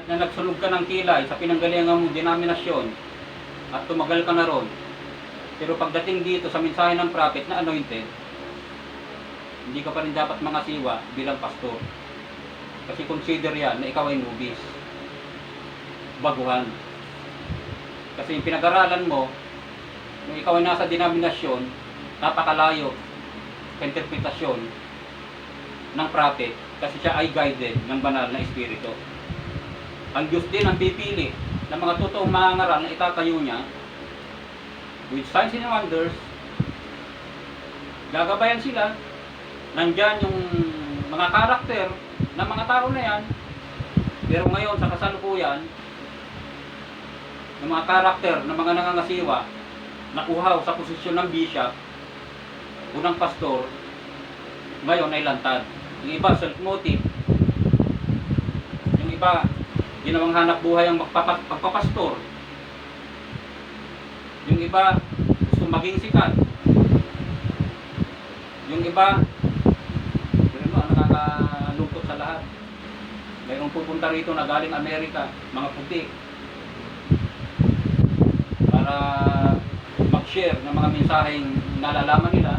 na nagsunog ka ng kilay sa pinanggalingan mong denominasyon at tumagal ka na ron, pero pagdating dito sa mensahe ng prophet na anointed, hindi ka pa rin dapat mangasiwa bilang pastor. Kasi consider yan na ikaw ay newbies, baguhan. Kasi yung pinag-aralan mo, kung ikaw ay nasa denominasyon, napakalayo sa interpretasyon ng prophet kasi siya ay guided ng banal na espiritu. Ang Diyos din ang pipili ng mga totoong mangangaral na itatayo niya with signs and wonders. Gagabayan sila. Nandyan yung mga karakter ng mga tao na yan. Pero ngayon sa kasalukuyan, ng mga karakter ng mga nangangasiwa nakuhaw sa posisyon ng bishop, unang pastor, ngayon ay lantad. Yung iba self-motive, yung iba ginawang hanap buhay ang magpapastor, yung iba gusto maging sikat, yung iba nakakalungkot sa lahat. Mayroong pupunta rito na galing Amerika, mga puti, para mag-share ng mga mensaheng nalalaman nila.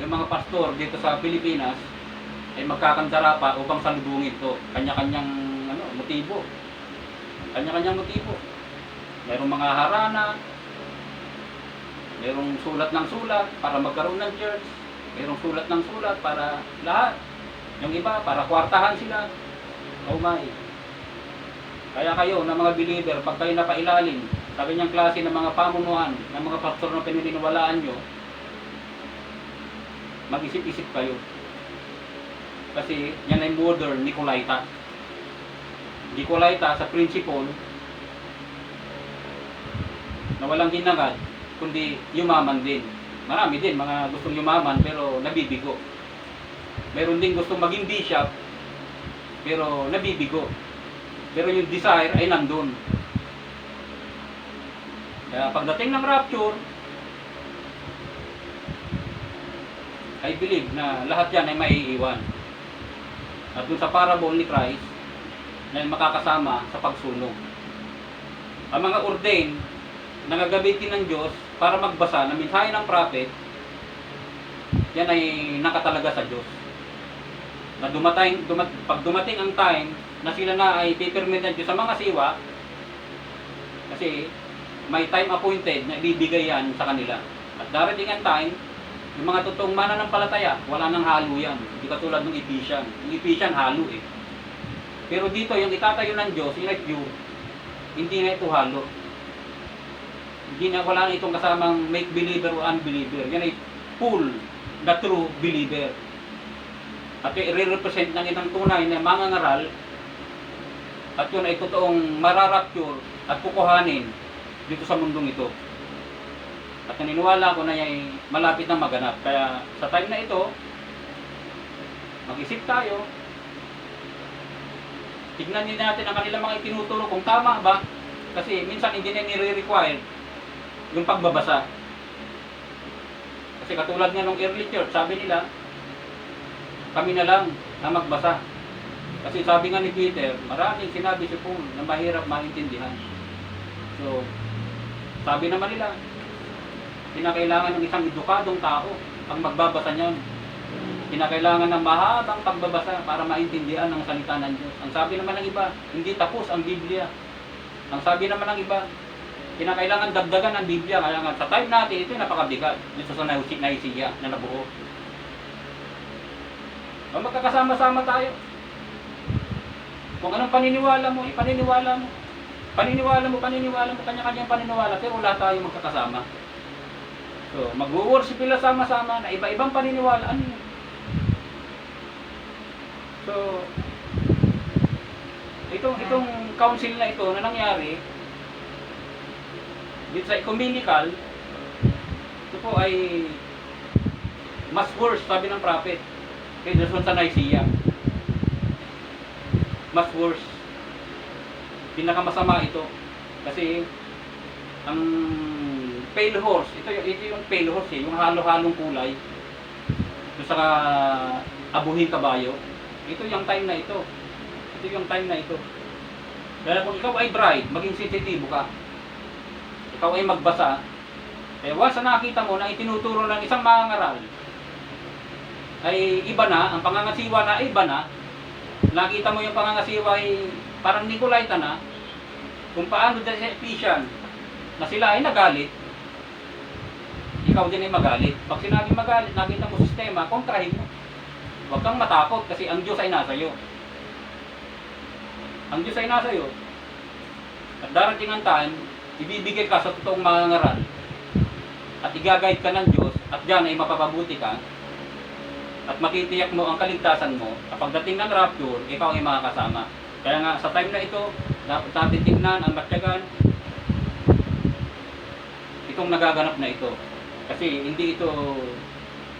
Yung mga pastor dito sa Pilipinas ay magkakandara pa upang salubungin ito. Kanya-kanyang motibo. Kanya-kanyang motibo. Mayroong mga harana, mayroong sulat ng sulat para magkaroon ng church, mayroong sulat ng sulat para lahat. Yung iba para kwartahan sila. Oh my. Kaya kayo na mga believer, pag kayo napailalim sa ganyang klase ng mga pamunuan ng mga pastor na pinaniniwalaan nyo, mag-isip-isip kayo. Kasi yan ay modern Nicolaita. Nicolaita sa principle na walang hinangad, kundi yumaman din. Marami din mga gustong yumaman pero nabibigo. Meron din gustong maging bishop pero nabibigo. Pero yung desire ay nandun. Kaya pagdating ng rapture, I believe na lahat yan ay maiiwan. At dun sa parable ni Christ, na makakasama sa pagsunog. Ang mga ordained na gagamitin ng Diyos para magbasa ng mensahe ng prophet, yan ay nakatalaga sa Diyos. Na pag dumating ang time na sila na ay pipirmin ng Diyos sa mga siwa, kasi may time appointed na ibibigay yan sa kanila. At darating ang time, yung mga totoong mananampalataya, wala nang halo yan. Hindi katulad ng Ephesian. Yung Ephesian halo eh. Pero dito, yung itatayo ng Diyos, yung like you, hindi na ito halo. Hindi na, wala na itong kasamang make believer o unbeliever. Yan ay full na true believer. At yung i-represent ng isang tunay na mangangaral, at yun ay totoong mararapture at kukuhanin dito sa mundong ito. At naniniwala ko na yan malapit na maganap. Kaya sa time na ito, mag-isip tayo, tignan din natin ang kanilang mga itinuturo kung tama ba. Kasi minsan hindi na nire-require yung pagbabasa. Kasi katulad nga nung early church, sabi nila, kami na lang na magbasa. Kasi sabi nga ni Peter, maraming sinabi si Paul na mahirap maintindihan. So, sabi naman nila, kinakailangan ng isang edukadong tao ang magbabasa niyan. Kinakailangan ng mahabang pagbabasa para maintindihan ang salita ng Diyos. Ang sabi naman ng iba, hindi tapos ang Biblia. Ang sabi naman ng iba, kinakailangan dagdagan ang Biblia. Kaya nga sa time natin, ito napakabigat. Dito sa Naisya na nabuo. Magkakasama-sama tayo. Kung anong paniniwala mo, ipaniniwala mo. Paniniwala mo, kanya-kanyang paniniwala, pero wala tayo magkakasama. So, mag-worship sila sama-sama na iba-ibang paniniwala. Ano yun? So, itong council na ito na nangyari, dito sa ecumenical, ito po ay mas worse, sabi ng prophet, kaysa sa Nicaea. Mas worse. Pinakamasama ito. Kasi ang pale horse, ito yung pale horse eh, yung halo-halong kulay. Ito sa abuhing kabayo. Ito yung time na ito. Ito ito yung time na ito. Kaya kung ikaw ay bride, maging sensitibo ka. Ikaw ay magbasa. Eh, once na nakita mo na itinuturo ng isang mangangaral, ay iba na, ang pangangasiwa na iba na, nakita mo yung pangangasiwa ay parang Nicolaita na, kung paano dahil sa Ephesian, na sila ay nagalit, ikaw din ay magalit. Pag sinabi magalit, nakita mo sistema, kontrahin mo. Huwag kang matakot kasi ang Diyos ay nasa iyo. Ang Diyos ay nasa iyo. At darating ang time, ibibigay ka sa totoong mangangaral. At i-guide ka ng Diyos at diyan ay mapapabuti ka. At matitiyak mo ang kaligtasan mo. Kapag dating ng rapture, ikaw ay makakasama. Kaya nga sa time na ito, dapat natin tignan ang matyagan itong nagaganap na ito. Kasi hindi ito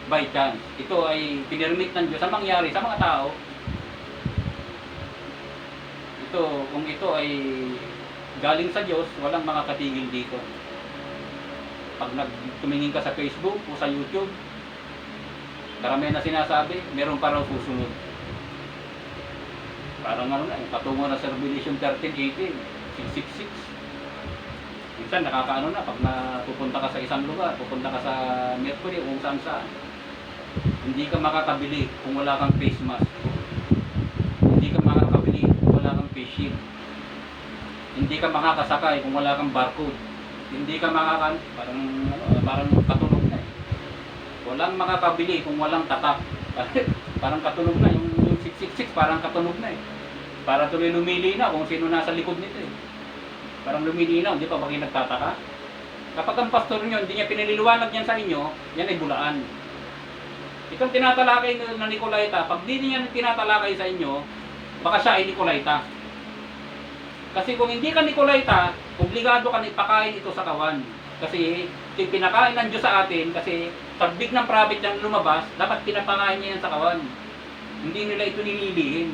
by chance. Ito ay pinirmit ng Diyos sa mangyari sa mga tao. Ito, kung ito ay galing sa Diyos, walang makakatigil dito. Pag tumingin ka sa Facebook o sa YouTube, karamihan na sinasabi, meron pa raw susunod. Parang ano na, patungo na sa Revelation 13:18, 666. Minsan nakakaano na, pag pupunta ka sa isang lugar, pupunta ka sa Mercury o kung saan, hindi ka makakabili kung wala kang face mask. Hindi ka makakabili kung wala kang face shield. Hindi ka makakasakay kung wala kang barcode. Hindi ka parang katulog na eh. Walang makakabili kung walang tatak. Parang katulog na, yung 666 parang katulog na eh. Para tuloy lumili na kung sino nasa likod nito eh. Parang lumilinaw, hindi pa ba kayo nagtataka? Kapag ang pastor nyo, hindi niya pinililiwanag yan sa inyo, yan ay bulaan. Itong tinatalakay na Nicolaita, pag di niya tinatalakay sa inyo, baka siya ay Nicolaita. Kasi kung hindi ka Nicolaita, obligado ka na ipakain ito sa kawan. Kasi yung pinakain ng Diyos sa atin, kasi pagbig ng prophet yung lumabas, dapat pinapakain niya yan sa kawan. Hindi nila ito nililihin.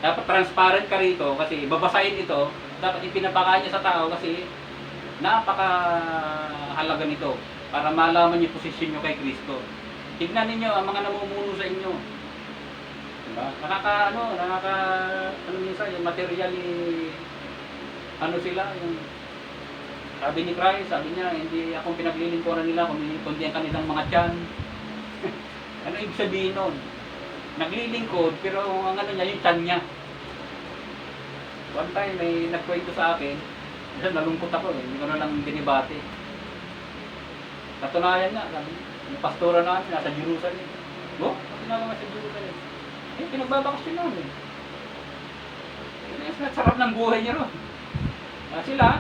Dapat transparent ka rito, kasi babasahin ito, dapat ipinapakain niya sa tao kasi napakahalaga nito para malaman niyo posisyon niyo kay Kristo. Tignan ninyo ang mga namumuno sa inyo. Diba? Minsan yung material ano sila, yung sabi ni Christ, sabi niya, hindi akong pinaglilingkuran nila kundi ang kanilang mga tiyan. Ano ibig sabihin nun? Naglilingkod, pero ang ano niya, yung tiyan niya. One time may nagkwento sa akin, kasi nalungkot ako eh, hindi ko na lang dinibate. Katunayan nga, sabi, yung pastora namin nasa Jerusalem. Oh, kasi naman sa Jerusalem. Eh, pinagbabakasyon namin. Sarap ng buhay niya ron. Sila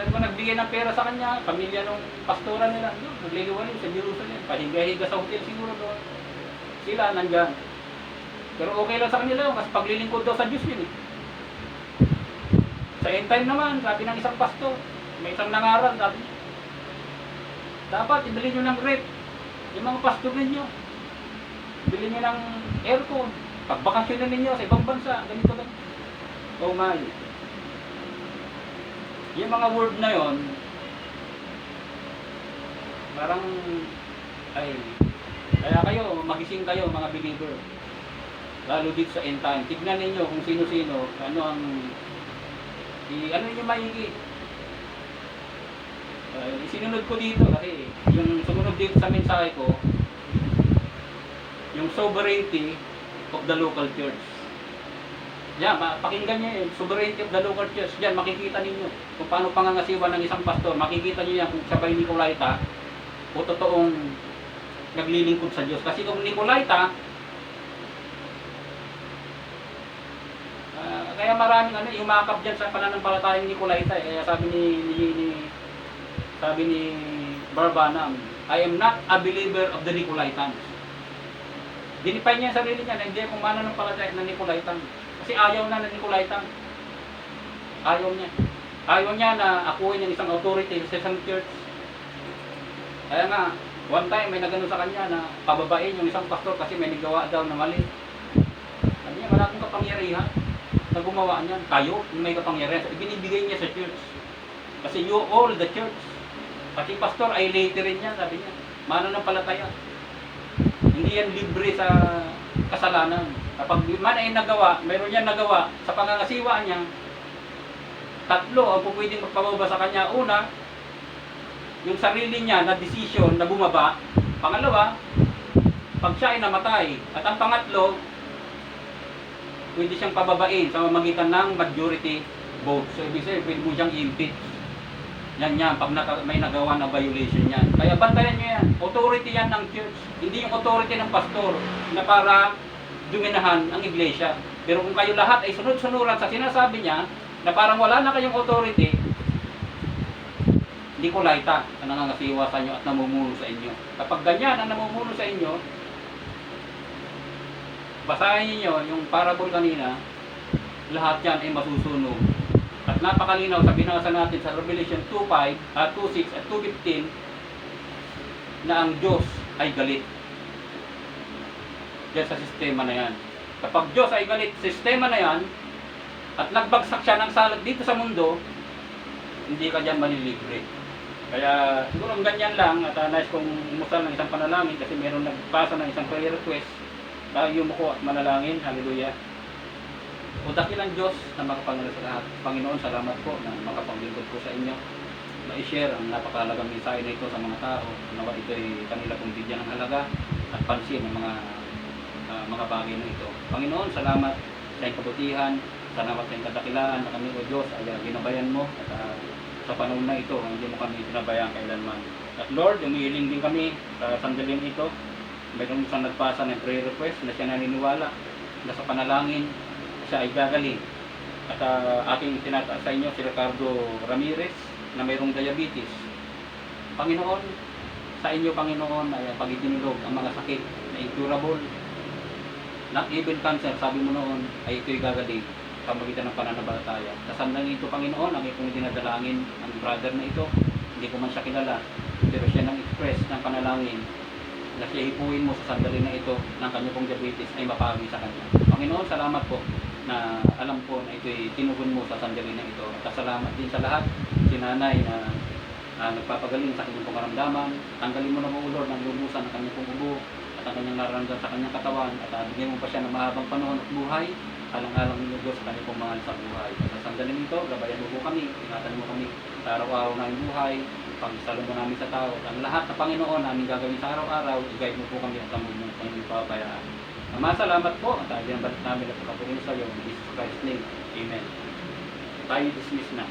naman nagbigay ng pera sa kanya, pamilya ng pastora nila, nagliliwalay sa Jerusalem, pahiga-higa sa hotel siguro doon. Sila nandyan. Pero okay lang sa kanila yun, kasi paglilingkod daw sa Diyos yun eh. Sa end time naman, sabi ng isang pastor, may isang nangaral, sabi niya, dapat ibili nyo ng rep, yung mga pastor ninyo. Ibili nyo ng aircon, pagbakasyon ninyo sa ibang bansa, ganito. Oh my. Yung mga word na yon, parang, kaya kayo, magising kayo mga believer. Lalo dito sa end time. Tignan ninyo kung sino-sino, ano niyo maigi. Sinunod ko dito kasi yung sumunod dito sa mensahe ko, yung sovereignty of the local church. Yan, pakinggan niyo yung sovereignty of the local church. Yan, makikita ninyo kung paano pangangasiwa ng isang pastor. Makikita niyo yan kung siya ba'y Nicolaita o totoong naglilingkod sa Diyos. Kasi kung Nicolaita, kaya maraming umakap dyan sa pananampalatayang Nicolaita eh. Kaya sabi ni Barbanam, I am not a believer of the Nicolaitans. Dinipay niya sa sarili niya na hindi akong mananampalataya ng Nicolaitans. Kasi ayaw na ng Nicolaitans. Ayaw niya. Ayaw niya na akuhin yung isang authority sa isang church. Kaya nga, one time may nagano sa kanya na pababain yung isang pastor kasi may nagawa daw na mali. Sabi niya, wala akong kapangyarihan na gumawa niyan. Kayo, yung may kapangyarihan. Ibinibigay niya sa church. Kasi you all the church. Pati pastor ay later rin niya, sabi niya. Mananampalataya. Hindi yan libre sa kasalanan. Kapag man ay nagawa, mayroon yan nagawa sa pangangasiwa niya, tatlo ang pwedeng magpababa sa kanya. Una, yung sarili niya na desisyon na bumaba. Pangalawa, pag siya ay namatay. At ang pangatlo, pwede siyang pababain sa pamamagitan ng majority vote. So, ibig sabihin, pwede mo siyang i-impeach. Yan, pag may nagawa na violation yan. Kaya bantayan nyo yan. Authority yan ng church. Hindi yung authority ng pastor na para dominahan ang iglesia. Pero kung kayo lahat ay sunod-sunuran sa sinasabi niya, na parang wala na kayong authority, hindi ko laita ang nangangasiwa sa inyo at namumuno sa inyo. Kapag ganyan ang namumuno sa inyo, basahin niyo yung parable kanina, lahat yan ay masusunog. At napakalinaw sa binasa natin sa Revelation 2:5, 2:6 at 2:15 na ang Diyos ay galit. Diyan sa sistema na yan. Kapag Diyos ay galit sa sistema na yan, at nagbagsak siya ng salat dito sa mundo, hindi ka dyan malilibre. Kaya siguro ganyan lang, at nais kong umusal ng isang panalangin kasi meron nagpasa ng isang prayer request. Tayo mo ko at manalangin. Hallelujah. O dakilang Diyos na makapangalan sa lahat. Panginoon, salamat po na makapaglingkod ko sa inyo. Ma-share ang napakahalagang mensahe na ito sa mga tao. Nawa ito ay kanila kong bigyan ng halaga at pansin ng mga bagay na ito. Panginoon, salamat sa iyong kabutihan. Salamat sa iyong kadakilaan na kami, O Diyos, ay ginabayan mo. At sa panahon na ito, hindi mo kami ginabayan kailanman. At Lord, umiiling din kami sa sandaling ito. Mayroong isang nagpasa ng prayer request na siya naniniwala na sa panalangin siya ay gagaling. At aking itinataas sa inyo si Ricardo Ramirez na mayroong diabetes. Panginoon, sa inyo Panginoon ay pag itinulog ang mga sakit na incurable, not even cancer, sabi mo noon, ay ito'y gagaling sa pamagitan ng pananampalataya. Sa sandaling ito Panginoon, ang itong dinadalangin ang brother na ito, hindi ko man siya kilala, pero siya nang express ng panalangin na siya hipuin mo sa sandali na ito ng kanyang pong diabetes ay mapagi sa kanya. Panginoon, salamat po na alam ko na ito'y tinugon mo sa sandali na ito. At salamat din sa lahat, si nanay na nagpapagaling sa kanyang pangaramdaman. Tanggalin mo na mo, Lord, ng lubusan ng kanyang pong ubo at ang kanyang nararamdaman sa kanyang katawan at bigyan mo pa siya ng mahabang panahon at buhay alang-alang ninyo Diyos sa kanyang pong mahal sa buhay. At sa sandaling ito, gabayan mo po kami, ingatan mo kami sa araw-araw na yung buhay, pagsalong mo namin sa tao. At ang lahat na Panginoon namin gagawin sa araw-araw, i-guide mo po kami at kami mo kanyang pabayaan. Salamat po at ang balik namin at pagkapunin sa iyo in Jesus Christ's name. Amen. Tayo dismiss na.